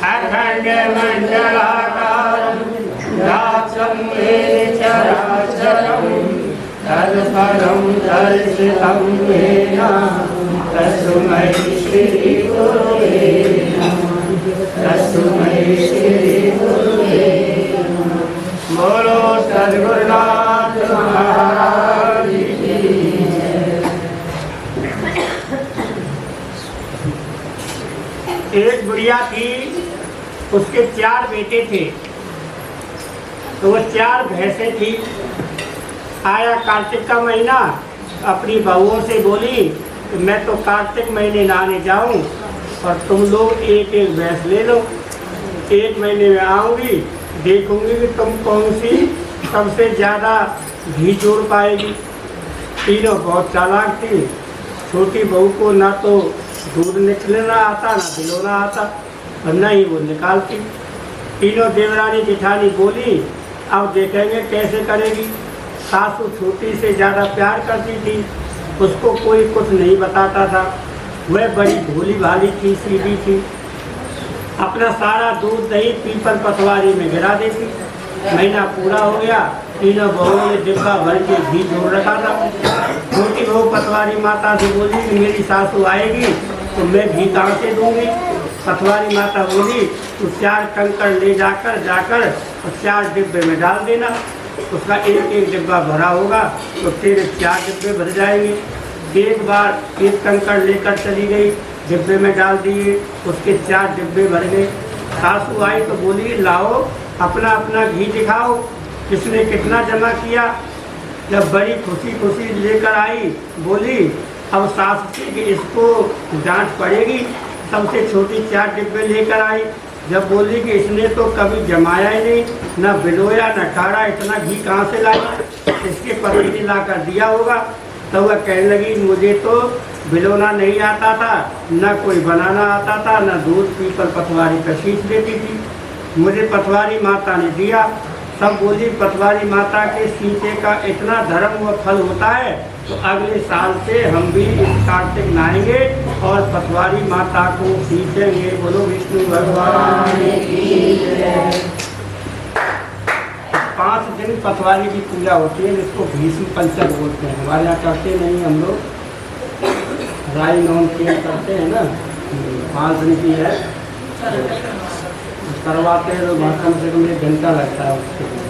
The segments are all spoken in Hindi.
अखंड मंडलाकारं व्याप्तं येन चराचरं तत्परं दर्शितं येन तस्मै श्री गुरुवे नमः। तस्मै श्री गुरुवे नमः। बोलो सद्गुरुनाथ महाराज की जय। एक बुढ़िया थी, उसके 4 बेटे थे, तो वो 4 भैंसें थी। आया कार्तिक का महीना, अपनी बहुओं से बोली कि मैं तो कार्तिक महीने नहाने जाऊं और तुम लोग एक एक भैंस ले लो। 1 महीने में आऊंगी, देखूंगी कि तुम कौन सी सबसे ज़्यादा घी जोड़ पाएगी। तीनों बहुत चालाक थी। छोटी बहू को ना तो दूध निकलना आता, ना दिलोना आता, और न ही वो निकालती। तीनों देवरानी जेठानी बोली अब देखेंगे कैसे करेगी। सासू छोटी से ज़्यादा प्यार करती थी, उसको कोई कुछ नहीं बताता था। वह बड़ी भोली भाली थी, सीधी थी। अपना सारा दूध दही पीपल पटवारी में गिरा देती। महीना पूरा हो गया, तीनों बहुओं ने डिब्बा भर के घी जोड़ रखा था। छोटी बहू पटवारी माता से बोली कि मेरी सासू आएगी तो मैं घी कहाँ से दूंगी। पटवारी माता बोली तो 4 कंकड़ ले जाकर और 4 डिब्बे में डाल देना। उसका एक एक डिब्बा भरा होगा तो तेरे 4 डिब्बे भर जाएंगे। एक बार 1 कंकड़ लेकर चली गई, डिब्बे में डाल दिए, उसके 4 डिब्बे भर गए। सासू आई तो बोली लाओ अपना अपना घी दिखाओ, किसने कितना जमा किया। जब बड़ी खुशी खुशी लेकर आई, बोली अब सास से कि इसको डांट पड़ेगी। सबसे छोटी 4 डिब्बे लेकर आई। जब बोली कि इसने तो कभी जमाया ही नहीं, न बिलोया न काढ़ा, इतना घी कहाँ से लाई, इसके पति ने ला कर दिया होगा। तो वह कहने लगी मुझे तो बिलोना नहीं आता था, न कोई बनाना आता था, न दूध पीपल पटवारी पर सींच देती थी, मुझे पटवारी माता ने दिया। सब बोली पटवारी माता के सींचे का इतना धर्म व फल होता है तो अगले साल से हम भी इस कार्तिक नहाएंगे और पटवारी माता को सींचेंगे। बोलो विष्णु भगवान की जय। 5 दिन पटवारी की पूजा होती है, जिसको भीष्म पंचक बोलते हैं। हमारे यहाँ करते नहीं, हम लोग राई नौन खेल करते हैं ना, 5 दिन की है करवाते हैं। तो कम से कम 1 घंटा लगता है उसके लिए।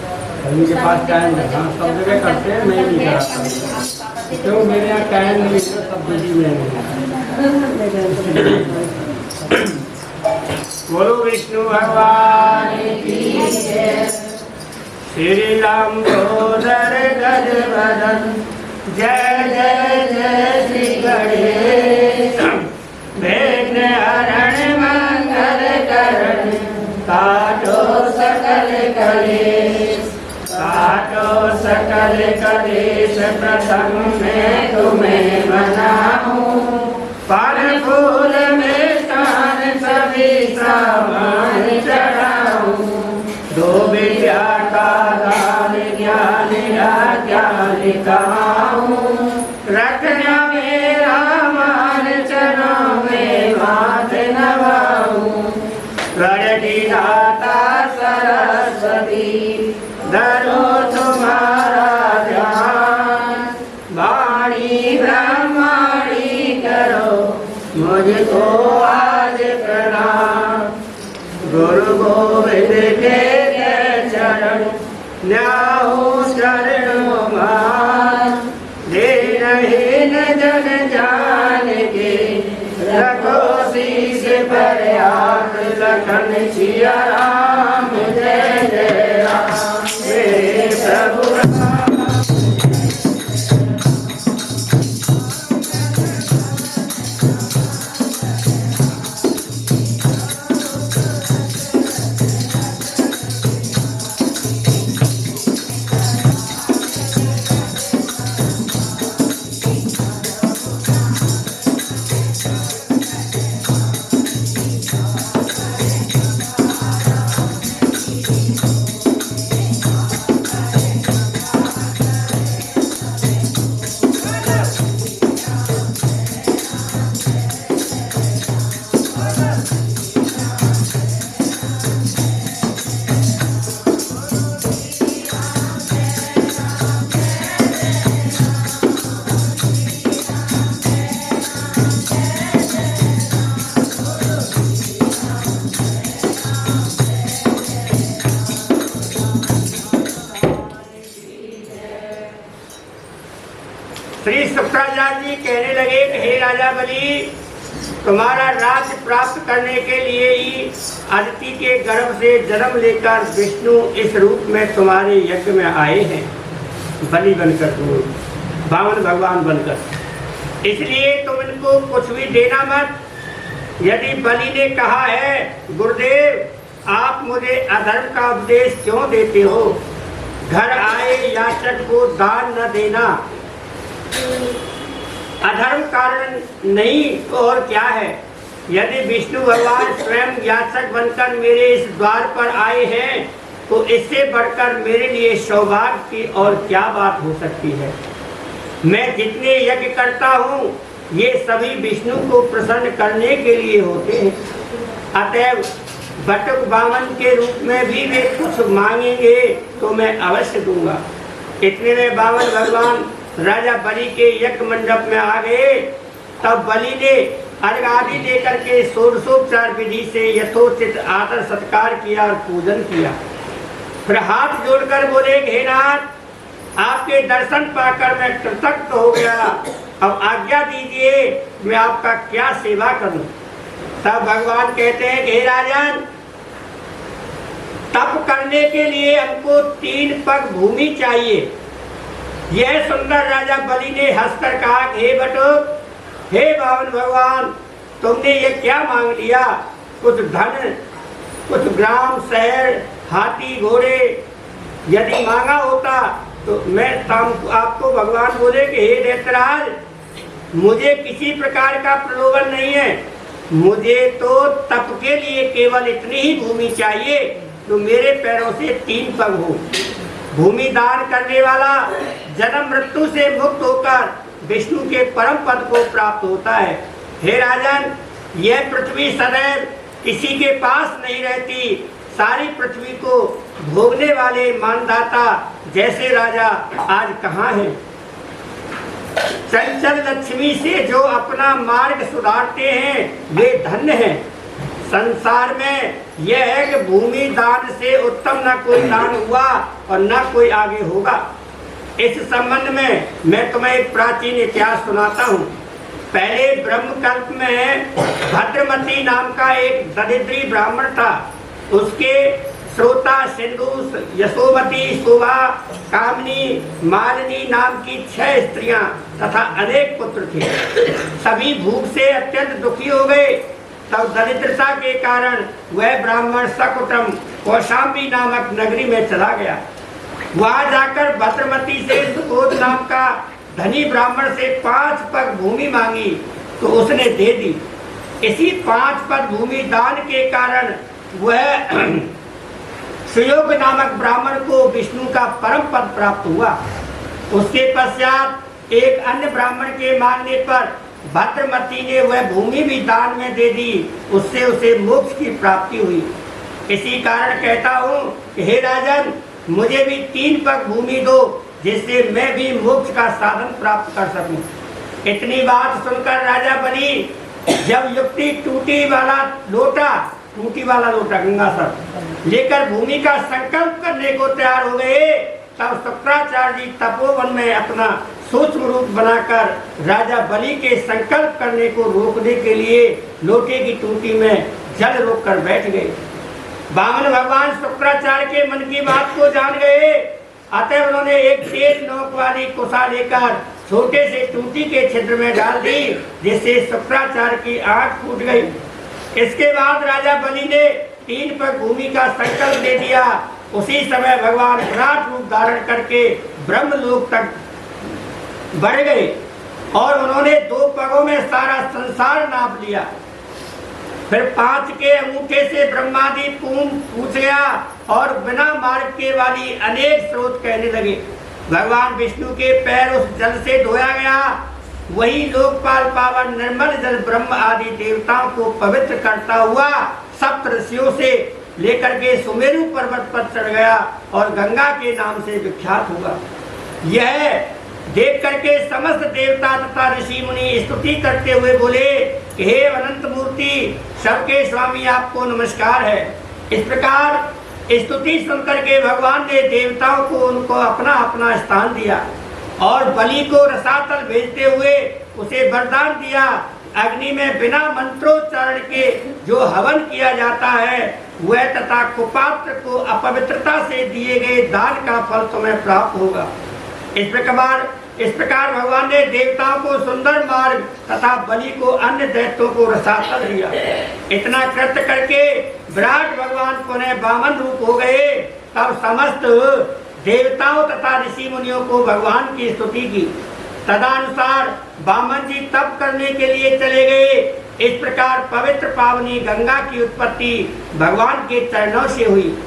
उनके पास टाइम है, हाँ सब जगह करते हैं, मैं नहीं कराता क्यों, मेरे यहाँ टाइम नहीं है, सब बिजी में नहीं। बोलो विष्णु भगवान की जय। श्री लंबोदर गज बदन जय जय जय श्री गणेश। विघ्न हरण मंगल करण काटो सकल कलेश, काटो सकल कलेश। प्रथम मैं तुम्हें मनाऊं, फल फूल में स्थान सभी सामान चढ़ाऊं। 2 विद्या का दान ज्ञान ज्ञान कहाऊं। रखना मेरा मान चरणों में माथ नवाऊं। गणिदाता सरस्वती धरो तुम्हारा ध्यान। वाणी ब्रह्माणी करो मुझको आज प्रणाम। गुरु गोविंद के चरण न्याहू शरणों मान। दीनहीन जन जान के रखो शीश पर हाथ। लखन सिया राम जय जय राम। हे प्रभु श्री शुक्राचार्य जी कहने लगे कि हे राजा बलि, तुम्हारा राज्य प्राप्त करने के लिए ही अदिति के गर्भ से जन्म लेकर विष्णु इस रूप में तुम्हारे यज्ञ में आए हैं, बलि बनकर, वामन भगवान बनकर। इसलिए तुम इनको कुछ भी देना मत। यदि बलि ने कहा है गुरुदेव आप मुझे अधर्म का उपदेश क्यों देते हो, घर आए याचक को दान न देना अधर्म कारण नहीं तो और क्या है। यदि विष्णु भगवान स्वयं याचक बनकर मेरे इस द्वार पर आए हैं तो इससे बढ़कर मेरे लिए सौभाग्य की और क्या बात हो सकती है। मैं जितने यज्ञ करता हूँ ये सभी विष्णु को प्रसन्न करने के लिए होते हैं। अतएव बटुक वामन के रूप में भी वे कुछ मांगेंगे तो मैं अवश्य दूंगा। इतने में वामन भगवान राजा बलि के यज्ञ मंडप में आ गए। तब बलि ने अर्घ आदि देकर के षोडशोपचार विधि से यथोचित आदर सत्कार किया और पूजन किया। फिर हाथ जोड़कर बोले, हे नाथ, आपके दर्शन पाकर मैं कृतज्ञ हो गया, अब आज्ञा दीजिए मैं आपका क्या सेवा करूं। तब भगवान कहते हैं, हे राजन, तप करने के लिए हमको 3 पग भूमि चाहिए। यह सुंदर राजा बलि ने हंसकर कहा, हे बटुक, हे वामन भगवान, तुमने ये क्या मांग लिया? कुछ धन, कुछ ग्राम, शहर, हाथी, घोड़े यदि मांगा होता तो मैं आपको भगवान बोले कि हे दैत्यराज, मुझे किसी प्रकार का प्रलोभन नहीं है, मुझे तो तप के लिए केवल इतनी ही भूमि चाहिए तो मेरे पैरों से 3 पग हो। भूमि दान करने वाला जन्म मृत्यु से मुक्त होकर विष्णु के परम पद को प्राप्त होता है। हे राजन, यह पृथ्वी सदैव किसी के पास नहीं रहती। सारी पृथ्वी को भोगने वाले मानदाता जैसे राजा आज कहाँ है। चंचल लक्ष्मी से जो अपना मार्ग सुधारते हैं वे धन्य हैं। संसार में यह है कि भूमि दान से उत्तम न कोई दान हुआ और न कोई आगे होगा। इस संबंध में मैं तुम्हें एक प्राचीन इतिहास सुनाता हूँ। पहले ब्रह्मकल्प में भद्रमती नाम का एक दरिद्री ब्राह्मण था। उसके श्रोता, सिंधु, यशोमती, शोभा, कामनी, मालिनी नाम की 6 स्त्रियां तथा अनेक पुत्र थे। सभी भूख से अत्यंत दुखी हो गए। तब दरिद्रता के कारण वह ब्राह्मण सकुटम कौशाम्बी नामक नगरी में चला गया। वहां जाकर भद्रमती से सुबोध नाम का धनी ब्राह्मण से 5 पग भूमि मांगी तो उसने दे दी। इसी 5 पग भूमि दान के कारण वह सुयोग नामक ब्राह्मण को विष्णु का परम पद प्राप्त हुआ। उसके पश्चात एक अन्य ब्राह्मण के मांगने पर भद्रमती ने वह भूमि भी दान में दे दी। उससे उसे मोक्ष की प्राप्ति हुई। इसी कारण कहता हूँ कि हे राजन, मुझे भी 3 पग भूमि दो जिससे मैं भी मोक्ष का साधन प्राप्त कर सकूं। इतनी बात सुनकर राजा बलि जब युक्ति टूटी वाला लोटा गंगा सर लेकर भूमि का संकल्प करने को तैयार हो गए, तब शुक्राचार्य जी तपोवन में अपना सूक्ष्म रूप बनाकर राजा बलि के संकल्प करने को रोकने के लिए लोटे की टूटी में जल रोक कर बैठ गए। वामन भगवान शुक्राचार्य के मन की बात को जान गए। अतः उन्होंने एक तेज नोक वाली कुशा लेकर छोटे से टूटी के छिद्र में डाल दी, जिससे शुक्राचार्य की आंख फूट गई। इसके बाद राजा बलि ने 3 पग भूमि का संकल्प दे दिया। उसी समय भगवान विराट रूप धारण करके ब्रह्मलोक तक बढ़ गए और उन्होंने 2 पगों में सारा संसार नाप लिया। फिर 5 के अंगूठे से ब्रह्मादि पूछ गया और बिना मार्ग के वाली अनेक स्रोत कहने लगे। भगवान विष्णु के पैर उस जल से धोया गया। वही लोकपाल पावन निर्मल जल ब्रह्म आदि देवताओं को पवित्र करता हुआ सप्त ऋषियों से लेकर के सुमेरु पर्वत पर चढ़ गया और गंगा के नाम से विख्यात हुआ। यह देख करके समस्त देवता तथा ऋषि मुनि स्तुति करते हुए बोले, हे अनंत मूर्ति, सबके स्वामी आपको नमस्कार है। इस प्रकार स्तुति सुनकर के भगवान ने देवताओं को उनको अपना अपना स्थान दिया। और बलि को रसातल भेजते हुए उसे वरदान दिया, अग्नि में बिना मंत्रोच्चारण के जो हवन किया जाता है वह तथा कुपात्र को अपवित्रता से दिए गए दान का फल तुम्हें प्राप्त होगा। इस प्रकार भगवान ने देवताओं को सुंदर मार्ग तथा बलि को अन्य दैत्यों को रसातल दिया। इतना कृत्य करके विराट भगवान पुनः वामन रूप हो गए। तब समस्त देवताओं तथा ऋषि मुनियों को भगवान की स्तुति की। तदनुसार वामन जी तप करने के लिए चले गए। इस प्रकार पवित्र पावनी गंगा की उत्पत्ति भगवान के चरणों से हुई।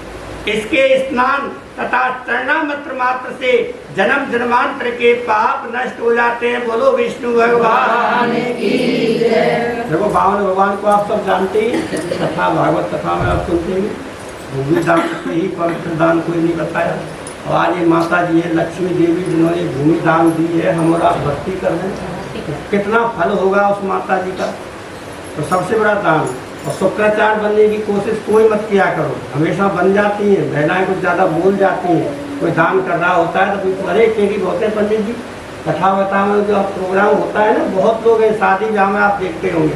इसके स्नान तथा चरणामृत मात्र से जन्म जन्मांतर के पाप नष्ट हो जाते हैं। बोलो विष्णु भगवान की जय। देखो बावन भगवान को आप सब जानते हैं, कथा भागवत कथा में आप सुनते हैं। भूमि दान से ही पवित्र दान कोई नहीं बताया। और आज ये माता जी है लक्ष्मी देवी जिन्होंने भूमि दान दी है, हम और आप भक्ति कर रहे हैं, कितना फल होगा उस माता जी का। तो सबसे बड़ा दान। और शुक्राचार्य बनने की कोशिश कोई मत किया करो, हमेशा बन जाती हैं महिलाएं, कुछ ज़्यादा बोल जाती हैं। कोई दान कर रहा होता है तो कोई अरे चेरी होते हैं पंडित जी, कथा वथा में जो प्रोग्राम होता है ना, बहुत लोग हैं शादी ब्याह में आप देखते होंगे,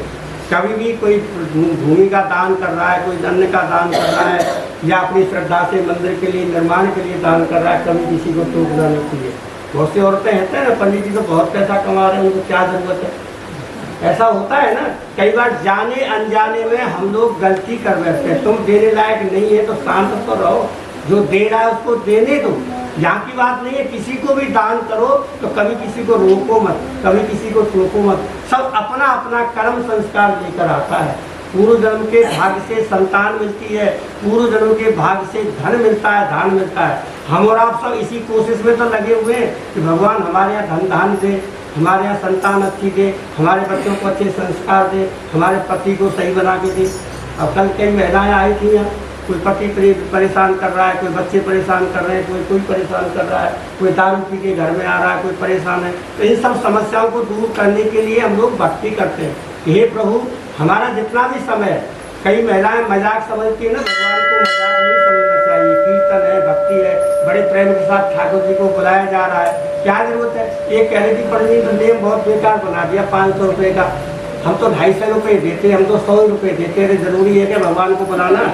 कभी भी कोई भूमि का दान कर रहा है, कोई अन्न का दान कर रहा है, या अपनी श्रद्धा से मंदिर के लिए निर्माण के लिए दान कर रहा है, कभी किसी को टोकना नहीं चाहिए। बहुत सी औरतें कहते हैं ना पंडित जी तो बहुत पैसा कमा रहे हैं, उनको क्या जरूरत है। ऐसा होता है ना, कई बार जाने अनजाने में हम लोग गलती कर बैठते हैं। तुम देने लायक नहीं है तो शांत तो रहो, जो दे रहा है उसको देने दो। यहाँ की बात नहीं है, किसी को भी दान करो तो कभी किसी को रोको मत, कभी किसी को टोको मत। सब अपना अपना कर्म संस्कार लेकर आता है। पूर्व जन्म के भाग्य से संतान मिलती है, पूर्व जन्म के भाग्य से धन मिलता है, दान मिलता है। हम और आप सब इसी कोशिश में तो लगे हुए हैं कि भगवान हमारे यहाँ धन दान दे, हमारे यहाँ संतान अच्छी दे, हमारे बच्चों को अच्छे संस्कार दे, हमारे पति को सही बना के दे। अब कल कई महिलाएं आई थी यहाँ, कोई पति परेशान कर रहा है, कोई बच्चे परेशान कर रहे हैं, कोई परेशान कर रहा है, कोई दारू पी के घर में आ रहा है, कोई परेशान है। तो इन सब समस्याओं को दूर करने के लिए हम लोग भक्ति करते हैं। हे प्रभु, हमारा जितना भी समय, कई महिलाएं मजाक समझती है ना, भगवान को मजाक नहीं समझना चाहिए। कीर्तन है, भक्ति है, बड़े प्रेम के साथ ठाकुर जी को बुलाया जा रहा है, क्या जरूरत है। ये कह रही थी पंडित जी तो नियम बहुत बेकार बना दिया, 500 रुपये का, हम तो 250 रुपये देते, हम तो 100 रुपये देते। अरे जरूरी है क्या भगवान को बुलाना?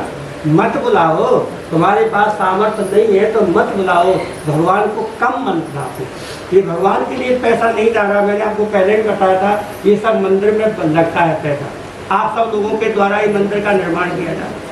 मत बुलाओ, तुम्हारे पास सामर्थ्य नहीं है तो मत बुलाओ, भगवान को कम मत बुलाओ। ये भगवान के लिए पैसा नहीं जा रहा, मैंने आपको पहले भी बताया था, ये सब मंदिर में लगता है पैसा। आप सब लोगों के द्वारा ही मंदिर का निर्माण किया जा रहा है।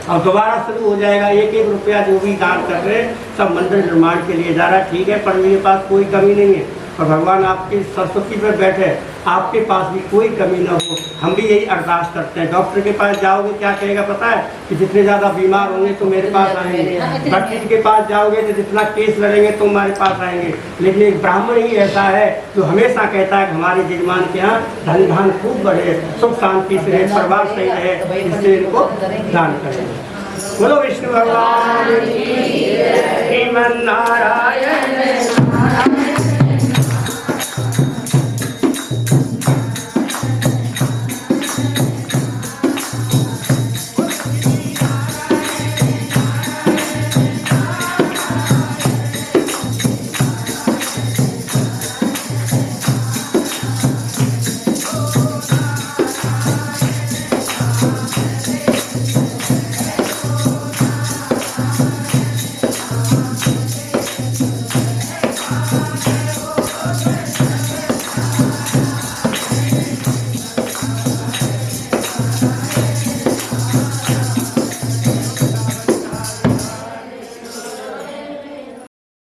अब दोबारा शुरू हो जाएगा, एक एक रुपया जो भी दान कर रहे हैं सब मंदिर निर्माण के लिए जा रहा है। ठीक है, पर मेरे पास कोई कमी नहीं है, और भगवान आपकी सरस्वती पर बैठे, आपके पास भी कोई कमी ना हो। हम भी यही अरदास करते हैं। डॉक्टर के पास जाओगे क्या कहेगा पता है कि जितने ज़्यादा बीमार होंगे तो मेरे पास आएंगे, वकील के पास जाओगे तो जितना केस लड़ेंगे तो हमारे पास आएंगे। लेकिन एक ब्राह्मण ही ऐसा है जो हमेशा कहता है कि हमारे जजमान के यहाँ धन धान खूब बढ़े, सुख शांति से रहे, परिवार सही रहे, इसलिए इनको दान करेंगे। बोलो विष्णु भगवान श्रीमन नारायण।